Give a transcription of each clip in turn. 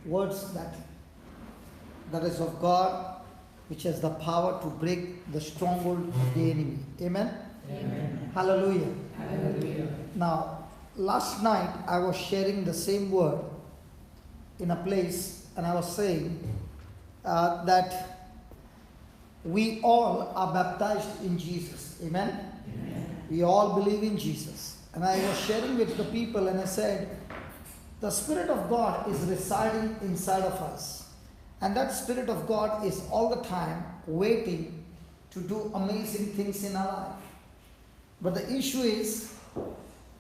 words that is of God, which has the power to break the stronghold of the enemy. Amen? Amen. Hallelujah. Hallelujah. Now, last night I was sharing the same word in a place, and I was saying that we all are baptized in Jesus. Amen? Amen. We all believe in Jesus. And I was sharing with the people, and I said, the Spirit of God is residing inside of us. And that Spirit of God is all the time waiting to do amazing things in our life. But the issue is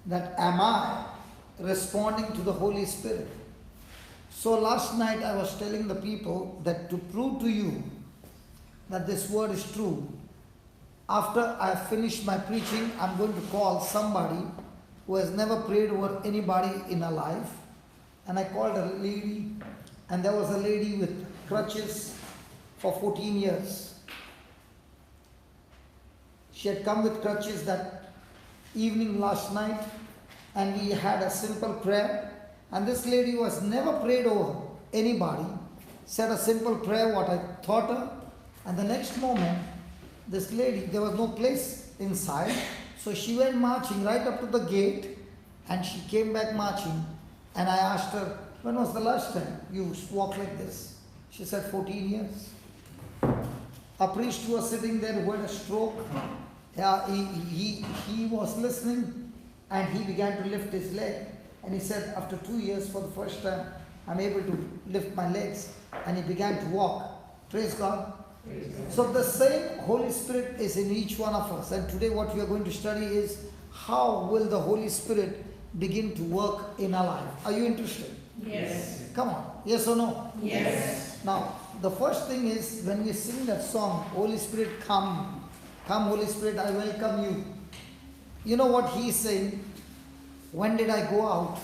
that am I responding to the Holy Spirit? So last night I was telling the people that to prove to you that this word is true, after I finish my preaching, I'm going to call somebody who has never prayed over anybody in her life. And I called a lady, and there was a lady with crutches for 14 years. She had come with crutches that evening last night, and we had a simple prayer. And this lady who has never prayed over anybody said a simple prayer, what I taught her. And the next moment, this lady, there was no place inside, so she went marching right up to the gate, and she came back marching. And I asked her, when was the last time you walked like this? She said, 14 years. A priest who was sitting there who had a stroke, he was listening, and he began to lift his leg. And he said, after 2 years, for the first time, I'm able to lift my legs. And he began to walk. Praise God. So the same Holy Spirit is in each one of us. And today what we are going to study is how will the Holy Spirit begin to work in our life. Are you interested? Yes. Come on. Yes or no? Yes. Now, the first thing is when we sing that song, Holy Spirit come. Come Holy Spirit, I welcome you. You know what he is saying? When did I go out?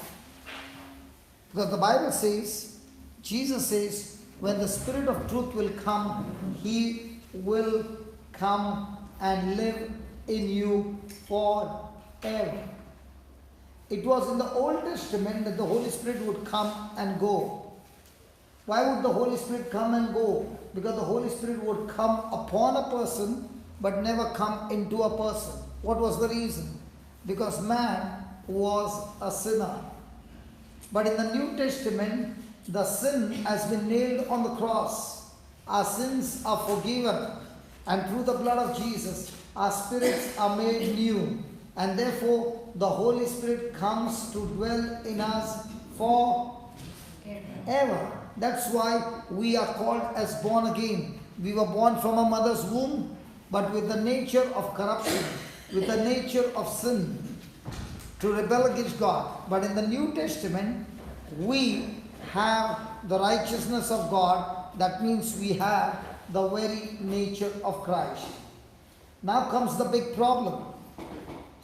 Because the Bible says, Jesus says, when the Spirit of truth will come, he will come and live in you forever. It was in the Old Testament that the Holy Spirit would come and go. Why would the Holy Spirit come and go? Because the Holy Spirit would come upon a person but never come into a person. What was the reason? Because man was a sinner. But in the New Testament, the sin has been nailed on the cross. Our sins are forgiven. And through the blood of Jesus, our spirits are made new. And therefore, the Holy Spirit comes to dwell in us forever. That's why we are called as born again. We were born from a mother's womb, but with the nature of corruption, with the nature of sin, to rebel against God. But in the New Testament, we have the righteousness of God. That means we have the very nature of Christ. Now comes the big problem.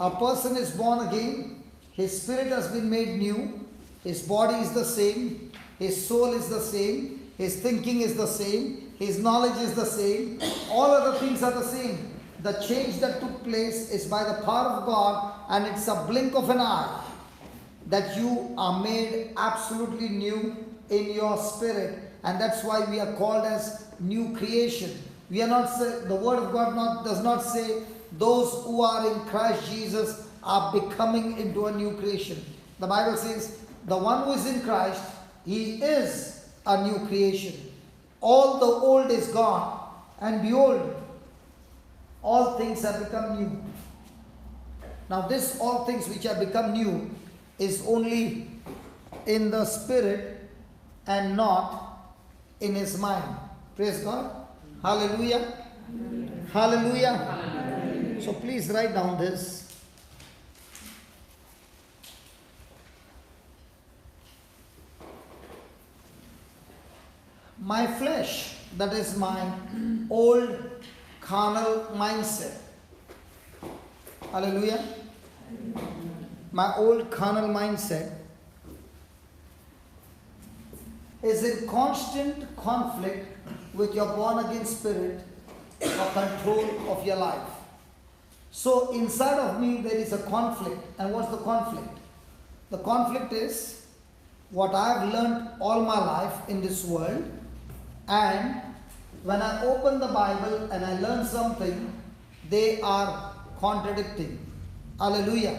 A person is born again, his spirit has been made new, his body is the same, his soul is the same, his thinking is the same, his knowledge is the same, all other things are the same. The change that took place is by the power of God, and it's a blink of an eye that you are made absolutely new in your spirit. And that's why we are called as new creation. We are not, the word of God does not say those who are in Christ Jesus are becoming into a new creation. The Bible says the one who is in Christ, he is a new creation. All the old is gone, and behold, all things have become new. Now this all things which have become new is only in the spirit and not in his mind. Praise God. Hallelujah. Hallelujah. Hallelujah. So please write down this. My flesh, that is my old carnal mindset. Hallelujah. My old carnal mindset is in constant conflict with your born again spirit for control of your life. So inside of me there is a conflict. And what's the conflict? The conflict is what I have learned all my life in this world, and when I open the Bible and I learn something, they are contradicting. Hallelujah.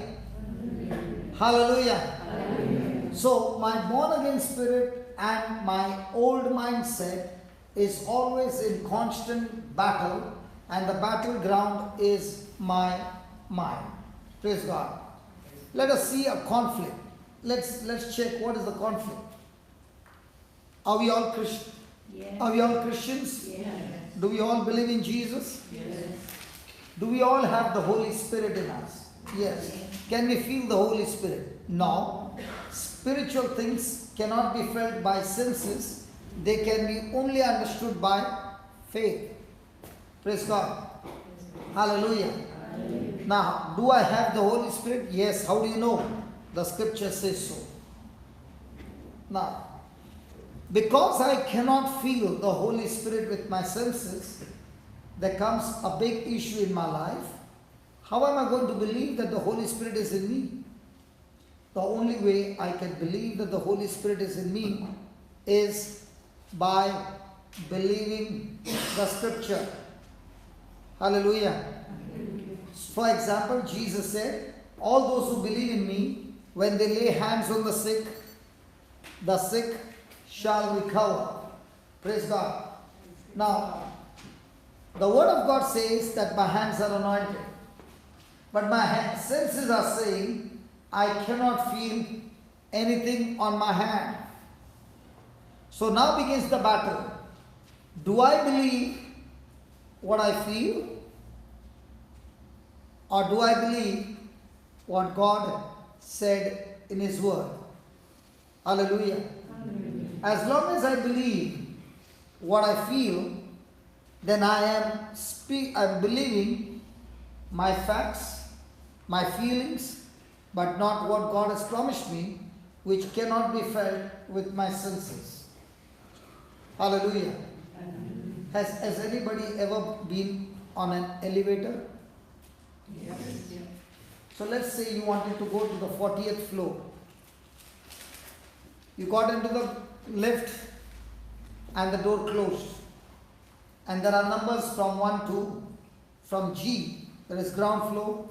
Hallelujah. Hallelujah. So my born again spirit and my old mindset is always in constant battle, and the battleground is my mind. Praise God. Let us see a conflict. Let's check what is the conflict. Are we all Christians? Yes. Are we all Christians? Yes. Do we all believe in Jesus? Yes. Do we all have the Holy Spirit in us? Yes. Can we feel the Holy Spirit? No. Spiritual things cannot be felt by senses. They can be only understood by faith. Praise God. Hallelujah. Hallelujah. Now, do I have the Holy Spirit? Yes. How do you know? The scripture says so. Now, because I cannot feel the Holy Spirit with my senses, there comes a big issue in my life. How am I going to believe that the Holy Spirit is in me? The only way I can believe that the Holy Spirit is in me is by believing the scripture. Hallelujah. For example, Jesus said, all those who believe in me, when they lay hands on the sick shall recover. Praise God. Now, the word of God says that my hands are anointed. But my senses are saying, I cannot feel anything on my hand. So now begins the battle. Do I believe what I feel? Or do I believe what God said in His word? Hallelujah. Hallelujah. As long as I believe what I feel, then I am believing my facts, my feelings, but not what God has promised me, which cannot be felt with my senses. Hallelujah. Has anybody ever been on an elevator? Yes. So let's say you wanted to go to the 40th floor. You got into the lift and the door closed. And there are numbers from 1 to, from G, that is ground floor,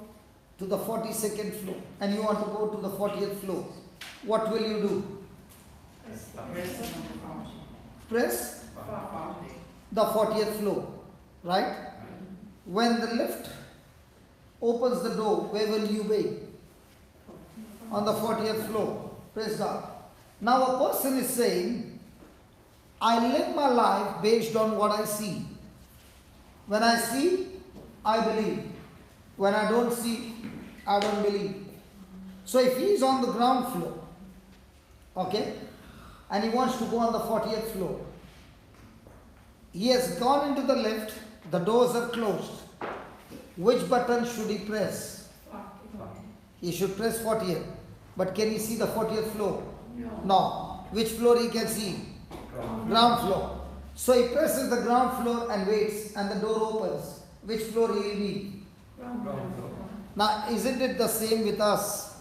to the 42nd floor. And you want to go to the 40th floor. What will you do? Press the 40th floor, right? When the lift opens the door, where will you be? On the 40th floor. Praise God. Now a person is saying, I live my life based on what I see. When I see, I believe. When I don't see, I don't believe. So if he is on the ground floor, okay, and he wants to go on the 40th floor, he has gone into the lift, the doors are closed. Which button should he press? He should press 40th. But can he see the 40th floor? No. Which floor he can see? Ground floor. So he presses the ground floor and waits, and the door opens. Which floor he will be? Now, isn't it the same with us?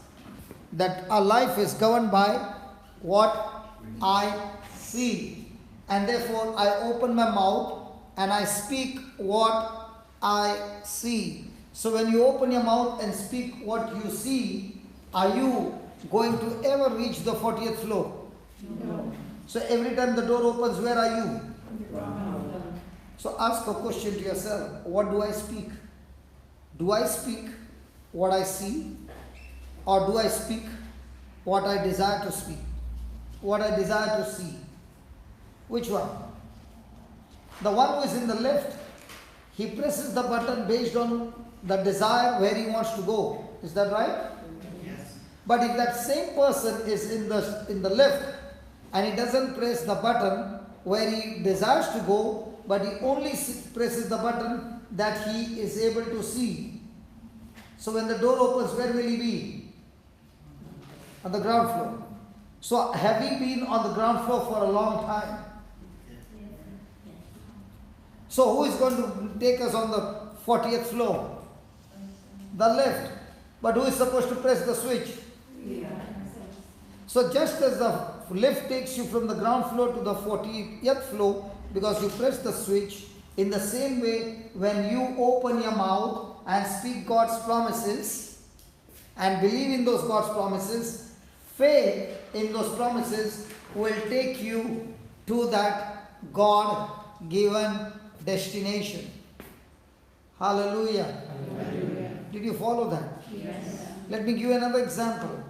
That our life is governed by what I see. And therefore, I open my mouth and I speak what I see. So when you open your mouth and speak what you see, are you going to ever reach the 40th floor? No. So every time the door opens, where are you? So ask a question to yourself. What do I speak? Do I speak what I see? Or do I speak what I desire to speak? What I desire to see? Which one? The one who is in the left, he presses the button based on the desire where he wants to go. Is that right? Yes. But if that same person is in the left and he doesn't press the button where he desires to go, but he only presses the button that he is able to see. So when the door opens, where will he be? On the ground floor. So have we been on the ground floor for a long time? So who is going to take us on the 40th floor? The left. But who is supposed to press the switch? So just as the lift takes you from the ground floor to the 40th floor because you press the switch. In the same way, when you open your mouth and speak God's promises and believe in those God's promises, faith in those promises will take you to that God-given destination. Hallelujah. Hallelujah. Did you follow that? Yes. Let me give you another example.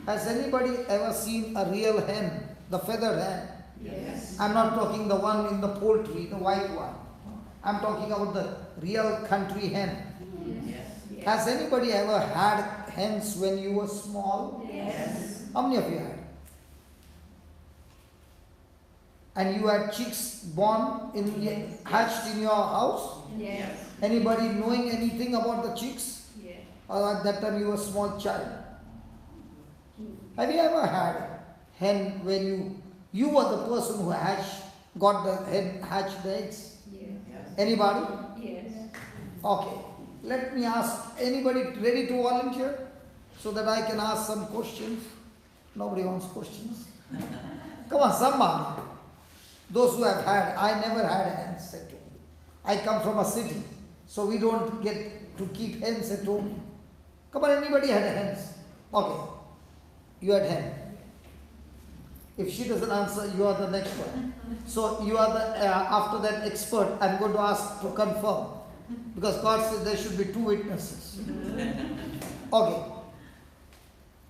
Has anybody ever seen a real hen, the feathered hen? Yes. I'm not talking the one in the poultry, the white one. I'm talking about the real country hen. Yes. Has anybody ever had hens when you were small? Yes. How many of you had? And you had chicks born hatched in your house? Yes. Anybody knowing anything about the chicks? Yes. Or at that time you were a small child? Have you ever had hen when you were the person who got the hen hatched the eggs? Yes. Anybody? Yes. Okay. Let me ask, anybody ready to volunteer? So that I can ask some questions. Nobody wants questions. Come on, somebody. Those who have had, I never had hens at home. I come from a city, so we don't get to keep hens at home. Come on, anybody had hens? Okay. You had hen. If she doesn't answer, you are the next one. So you are the, after that expert, I'm going to ask to confirm. Because God says there should be 2 witnesses. Okay.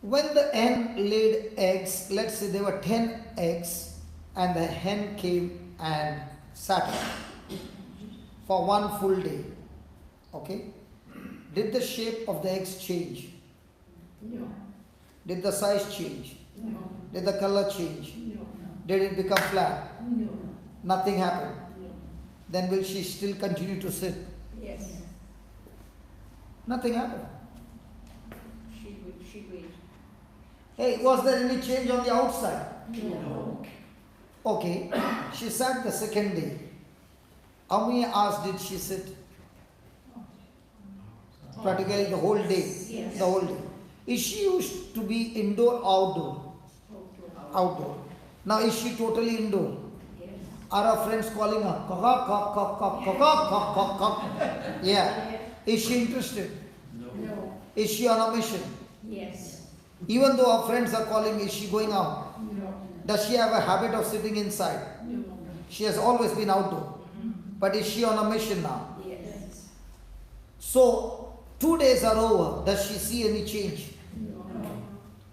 When the hen laid eggs, let's say there were 10 eggs, and the hen came and sat for 1 full day. Okay? Did the shape of the eggs change? No. Did the size change? No. Did the color change? No. Did it become flat? No. Nothing happened. No. Then will she still continue to sit? Yes. Nothing happened. She will. Hey, was there any change on the outside? No. Okay, she sat the second day. How many hours did she sit? Practically the whole day. Yes. The whole day. Is she used to be indoor or outdoor? Outdoor. Now is she totally indoor? Yes. Are her friends calling her? Cock, cock, cock, cock, cock, cock, cock, cock, cock. Yeah. Is she interested? No. Is she on a mission? Yes. Even though her friends are calling, is she going out? No. Does she have a habit of sitting inside? No. She has always been outdoor. But is she on a mission now? Yes. So, 2 days are over. Does she see any change? No.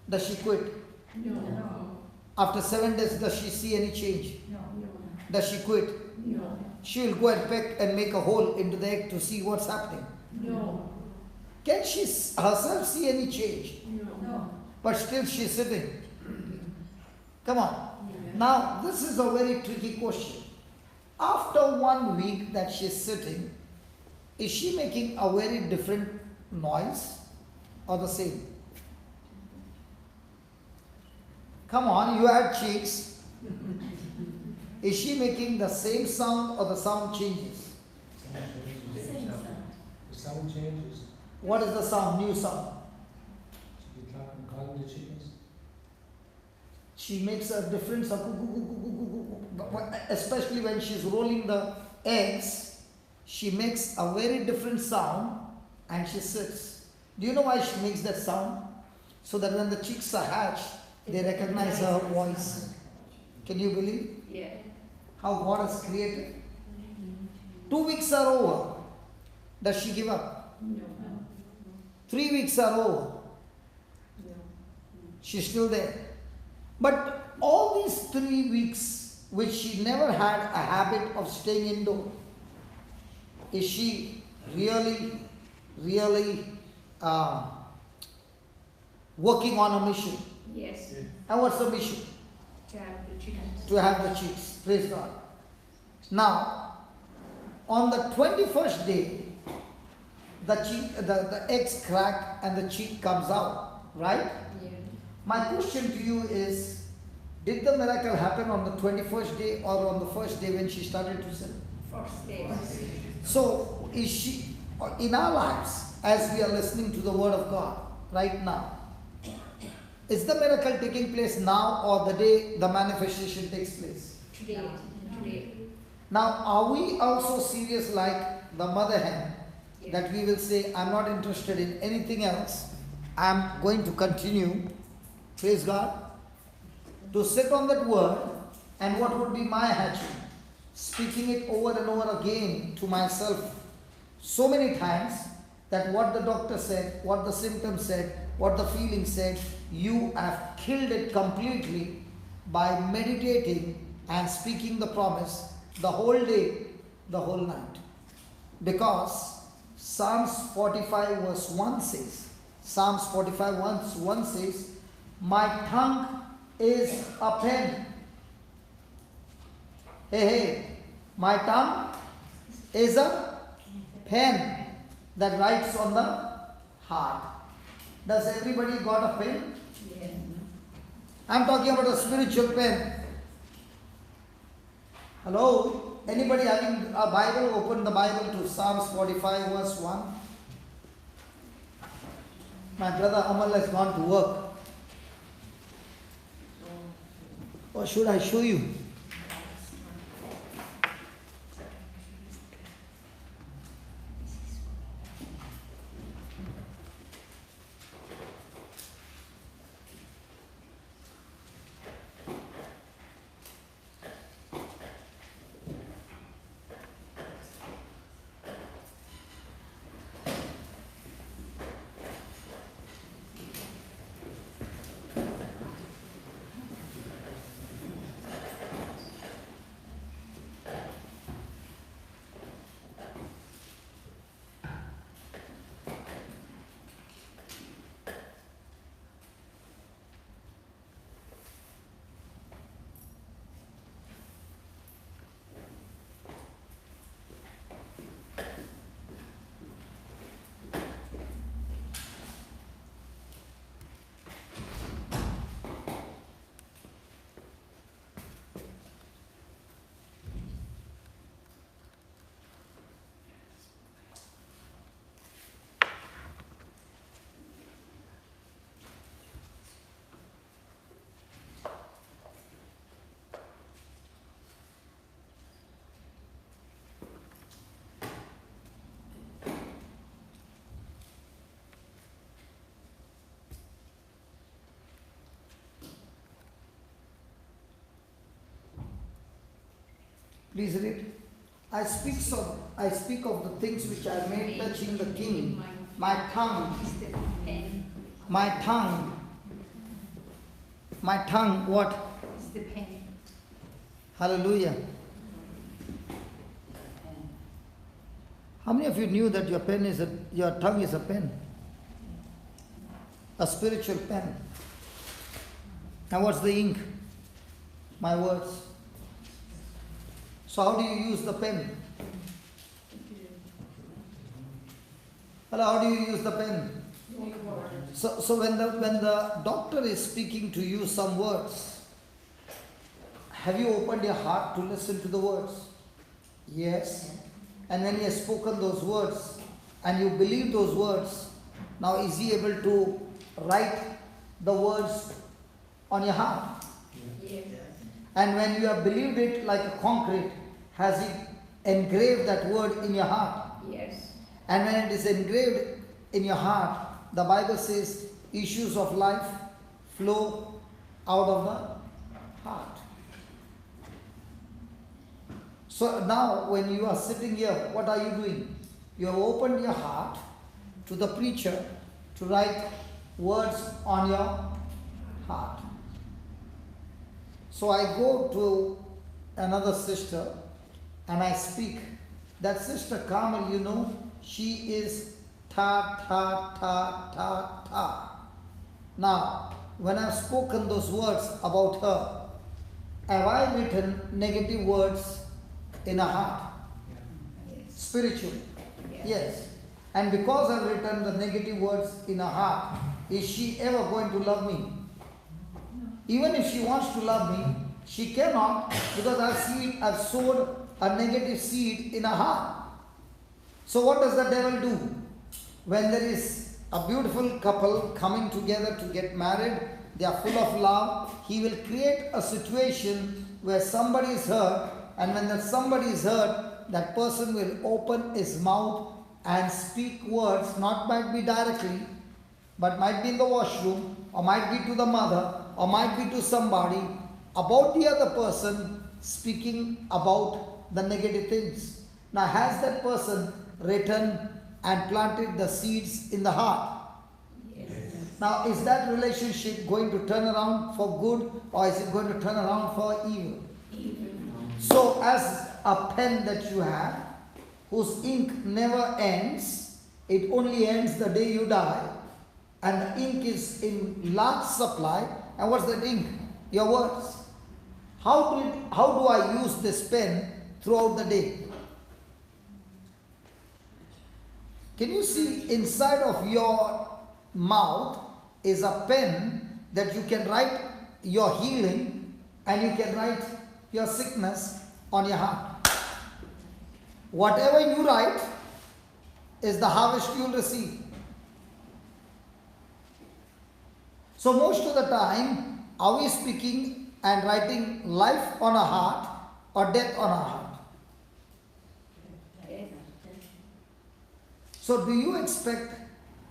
Does she quit? No. After 7 days, does she see any change? No. Does she quit? No. She will go and peck and make a hole into the egg to see what's happening. No. Can she herself see any change? No. But still she's sitting. Come on. Now, this is a very tricky question. After 1 week that she's sitting, is she making a very different noise or the same? Come on, you had chicks. Is she making the same sound or the sound changes? The sound changes. What is the sound, new sound? Should be calling the chickens. She makes a difference, especially when she's rolling the eggs. She makes a very different sound and she sits. Do you know why she makes that sound? So that when the chicks are hatched, they recognize her voice. Can you believe Yeah. how God has created? 2 weeks are over. Does she give up? No. 3 weeks are over. No. She's still there. But all these 3 weeks, which she never had a habit of staying indoor, is she really working on a mission? Yes. And what's the mission? To have the chickens. To have the chicks. Praise God. Now, on the 21st day, the eggs crack and the chick comes out, right? Yeah. My question to you is, did the miracle happen on the 21st day or on the first day when she started to sin? First day. So, is she, in our lives, as we are listening to the Word of God right now, Is the miracle taking place now or the day the manifestation takes place? Today. Today. Now, are we also serious like the mother hen? Yes. That we will say, I'm not interested in anything else. I'm going to continue, praise God, to sit on that word, and what would be my hatching? Speaking it over and over again to myself so many times that what the doctor said, what the symptoms said, what the feeling said, you have killed it completely by meditating and speaking the promise the whole day, the whole night. Because Psalms 45 verse 1 says, Psalms 45 verse 1 says, my tongue is a pen. Hey, my tongue is a pen that writes on the heart. Does everybody got a pen? Yes. I'm talking about a spiritual pen. Hello? Anybody having a Bible? Open the Bible to Psalms 45 verse 1. My brother Amal has gone to work. Or should I show you? Please read. I speak of the things which I made touching the king. My tongue, what? It's the pen. Hallelujah. How many of you knew that your tongue is a pen? A spiritual pen. Now what's the ink? My words. So how do you use the pen? Hello, how do you use the pen? So when the doctor is speaking to you some words, have you opened your heart to listen to the words? Yes. And when he has spoken those words and you believe those words, now is he able to write the words on your heart? Yes. And when you have believed it like a concrete, has he engraved that word in your heart? Yes. And when it is engraved in your heart, the Bible says issues of life flow out of the heart. So now when you are sitting here, what are you doing? You have opened your heart to the preacher to write words on your heart. So I go to another sister and I speak. That sister Carmel, you know, she is ta ta ta ta ta. Now, when I've spoken those words about her, have I written negative words in her heart? Yes. Spiritual. Yes. Yes. And because I've written the negative words in her heart, is she ever going to love me? Even if she wants to love me, she cannot, because I've sowed a negative seed in her heart. So what does the devil do? When there is a beautiful couple coming together to get married, they are full of love. He will create a situation where somebody is hurt, and when that somebody is hurt, that person will open his mouth and speak words, not might be directly, but might be in the washroom, or might be to the mother, or might be to somebody, about the other person, speaking about the negative things. Now, has that person written and planted the seeds in the heart? Now, is that relationship going to turn around for good, or is it going to turn around for evil? So, as a pen that you have, whose ink never ends, it only ends the day you die, and the ink is in large supply, and what's that ink? Your words. How do I use this pen throughout the day? Can you see inside of your mouth is a pen that you can write your healing and you can write your sickness on your heart. Whatever you write is the harvest you will receive. So most of the time, are we speaking and writing life on our heart or death on our heart? So do you expect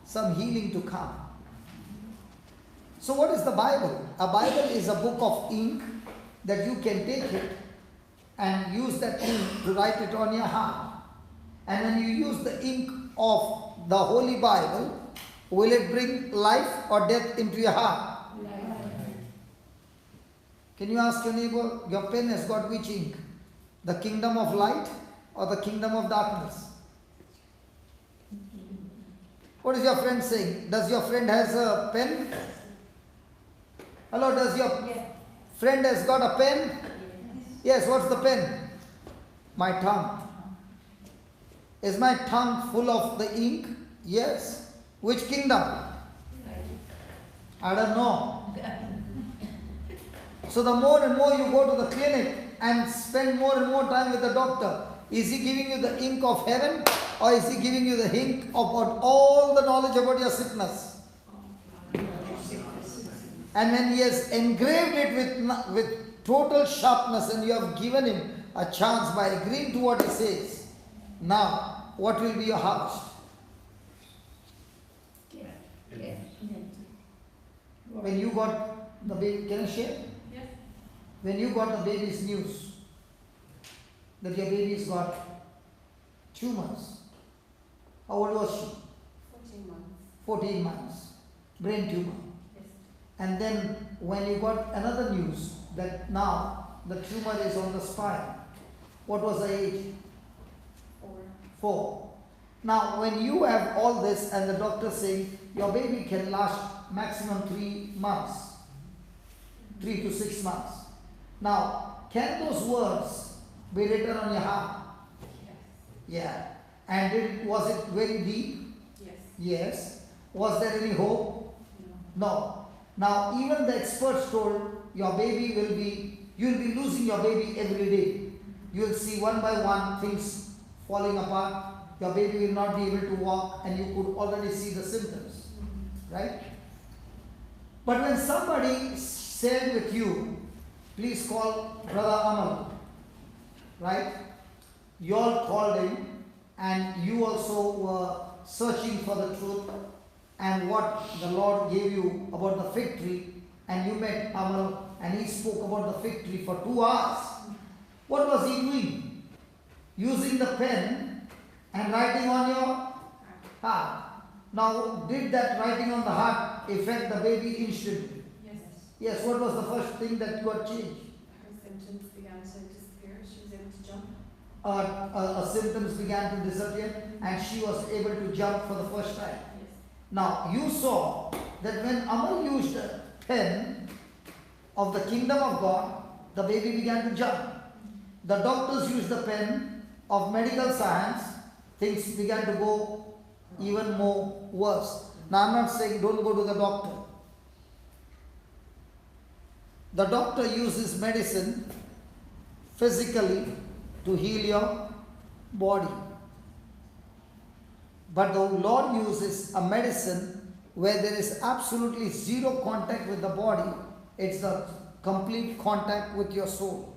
some healing to come? So what is the Bible? A Bible is a book of ink that you can take it and use that ink to write it on your heart. And when you use the ink of the Holy Bible, will it bring life or death into your heart? Can you ask your neighbor, your pen has got which ink? The kingdom of light or the kingdom of darkness? What is your friend saying? Does your friend has a pen? Hello, does your friend has got a pen? Yes, what's the pen? My tongue. Is my tongue full of the ink? Yes. Which kingdom? I don't know. So the more and more you go to the clinic and spend more and more time with the doctor, is he giving you the ink of heaven, or is he giving you the ink about all the knowledge about your sickness? And when he has engraved it with total sharpness, and you have given him a chance by agreeing to what he says, now what will be your harvest? When you got the baby, can I share? Yes. When you got the baby's news that your baby's got tumors, how old was she? 14 months. 14 months, brain tumor. Yes. And then when you got another news that now the tumor is on the spine, what was the age? 4. 4. Now when you have all this and the doctor saying your baby can last maximum 3 months, 3 to 6 months. Now, can those words be written on your heart? Yes. Yeah. And was it very deep? Yes. Yes. Was there any hope? No. No. Now, even the experts told you'll be losing your baby every day. You will see one by one things falling apart. Your baby will not be able to walk, and you could already see the symptoms. Right? But when somebody said with you, please call Brother Amal, right? You all called him, and you also were searching for the truth and what the Lord gave you about the fig tree, and you met Amal and he spoke about the fig tree for 2 hours. What was he doing? Using the pen and writing on your heart. Now, did that writing on the heart affect the baby instantly? Yes. Yes, what was the first thing that got changed? Her symptoms began to disappear. She was able to jump. Her symptoms began to disappear and she was able to jump for the first time. Yes. Now, you saw that when Amal used a pen of the kingdom of God, the baby began to jump. The doctors used the pen of medical science, things began to go even more worse. Now, I'm not saying don't go to the doctor. The doctor uses medicine physically to heal your body. But the Lord uses a medicine where there is absolutely zero contact with the body, it's the complete contact with your soul.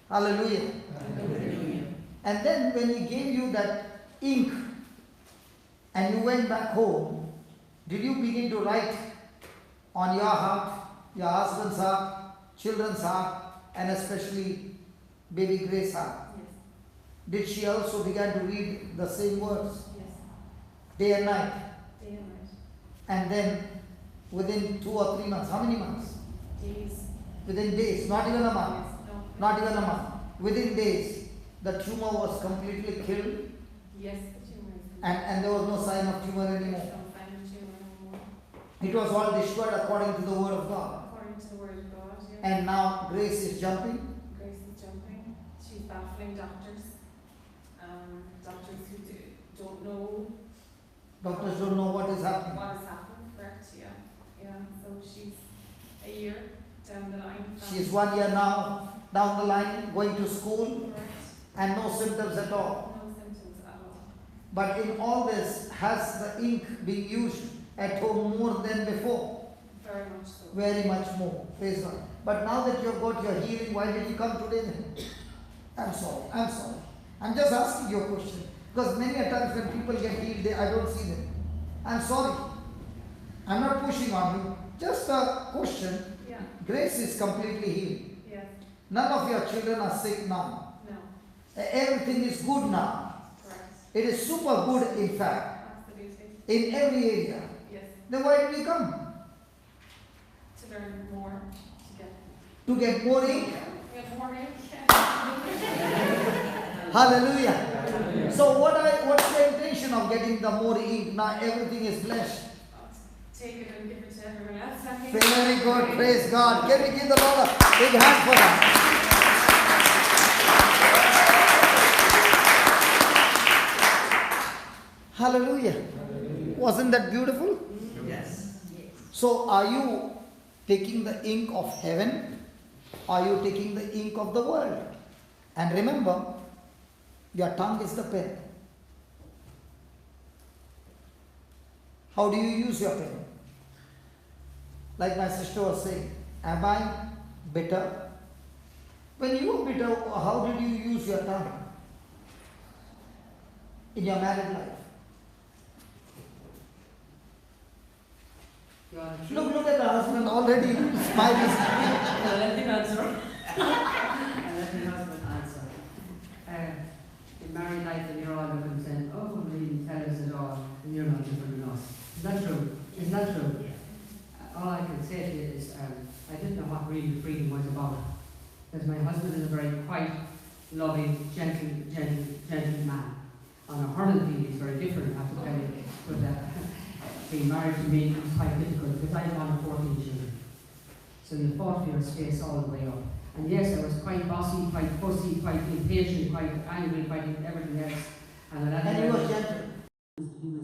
Hallelujah. And then when he gave you that ink and you went back home, did you begin to write on your heart, your husband's heart, children's heart, and especially baby Grace's heart? Yes. Did she also begin to read the same words Yes. day and night? Day and night. And then within 2 or 3 months, how many months? Days. Within days, not even a month. Yes. No. Not even a month. Within days, the tumor was completely killed Yes, the tumor is. and there was no sign of tumor anymore. Don't find the tumor anymore. It was all destroyed according to the word of God. According to the word of God, yes. And now Grace is jumping. Grace is jumping. She's baffling doctors. Doctors who don't know Doctors don't know what is happening. what has happened, correct? Yeah. Yeah. So she's a year down the line. She is 1 year now down the line, going to school, Correct. and no symptoms at all. No symptoms at all. But in all this, has the ink been used at home more than before? Very much so. Very much more. Praise God. But now that you have got your healing, why did you come today then? I'm sorry. I'm just asking you a question. Because many a times when people get healed, I don't see them. I'm sorry. I'm not pushing on you. Just a question. Yeah. Grace is completely healed. Yes. None of your children are sick now. No. Everything is good now. Correct. It is super good, in fact, Absolutely. in every area. Yes. Then why did you come? To learn more. To get more ink? Get more ink. Hallelujah. So what's the intention of getting the more ink? Now everything is blessed. Take it and give it to everyone else. I think. Very good. Praise God. Can we give the Lord a big hand for that? Hallelujah. Wasn't that beautiful? Yes. So are you taking the ink of heaven? Are you taking the ink of the world? And remember, your tongue is the pen. How do you use your pen? Like my sister was saying, am I bitter? When you were bitter, how did you use your tongue in your married life? Look at the husband already smiling. Let him answer. Let my husband answer. In married life, and you're all looking saying, "Oh, really, tell us it all, and you're not different than us." Is that true? Is that true? All I can say to you is, I didn't know what really freedom was about. Because my husband is a very quiet, loving, gentle man. On a hurling field, he's very different, I have to tell you. But being married to me was quite difficult because I wanted 14 children. So you fought for your space all the way up. And yes, I was quite bossy, quite fussy, quite impatient, quite angry, quite everything else. And And he was gentle. he was